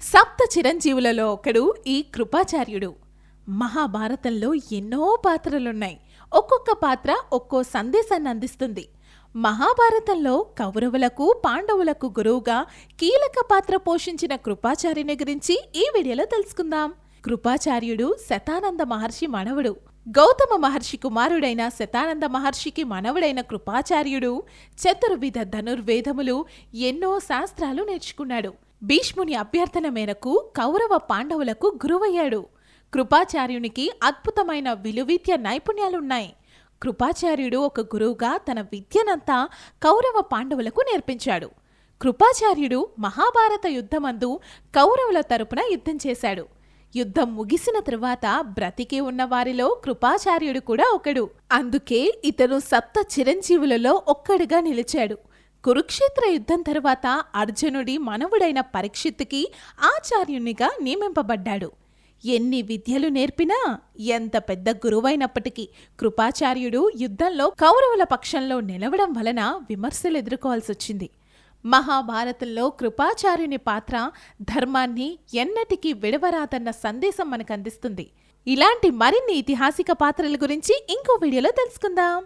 సప్త చిరంజీవులలో ఒకడు ఈ కృపాచార్యుడు. మహాభారతంలో ఎన్నో పాత్రలున్నాయి. ఒక్కొక్క పాత్ర ఒక్కో సందేశాన్ని అందిస్తుంది. మహాభారతంలో కౌరవులకు పాండవులకు గురువుగా కీలక పాత్ర పోషించిన కృపాచార్యుని గురించి ఈ వీడియోలో తెలుసుకుందాం. కృపాచార్యుడు శతానంద మహర్షి మనవడు. గౌతమ మహర్షి కుమారుడైన శతానంద మహర్షికి మనవడైన కృపాచార్యుడు చతుర్విధ ధనుర్వేదములు, ఎన్నో శాస్త్రాలు నేర్చుకున్నాడు. భీష్ముని అభ్యర్థన మేరకు కౌరవ పాండవులకు గురువయ్యాడు. కృపాచార్యునికి అద్భుతమైన విలువిద్య నైపుణ్యాలున్నాయి. కృపాచార్యుడు ఒక గురువుగా తన విద్యనంతా కౌరవ పాండవులకు నేర్పించాడు. కృపాచార్యుడు మహాభారత యుద్ధమందు కౌరవుల తరపున యుద్ధం చేశాడు. యుద్ధం ముగిసిన తరువాత బ్రతికి ఉన్న వారిలో కృపాచార్యుడు కూడా ఒకడు. అందుకే ఇతను సప్త చిరంజీవులలో ఒక్కడిగా నిలిచాడు. కురుక్షేత్ర యుద్ధం తరువాత అర్జునుడి మనవుడైన పరీక్షిత్తుకి ఆచార్యునిగా నియమింపబడ్డాడు. ఎన్ని విద్యలు నేర్పినా, ఎంత పెద్ద గురువైనప్పటికీ కృపాచార్యుడు యుద్ధంలో కౌరవుల పక్షంలో నిలవడం వలన విమర్శలు ఎదుర్కోవాల్సొచ్చింది. మహాభారతంలో కృపాచార్యుని పాత్ర ధర్మాన్ని ఎన్నటికీ విడవరాదన్న సందేశం మనకు అందిస్తుంది. ఇలాంటి మరిన్ని ఐతిహాసిక పాత్రల గురించి ఇంకో వీడియోలో తెలుసుకుందాం.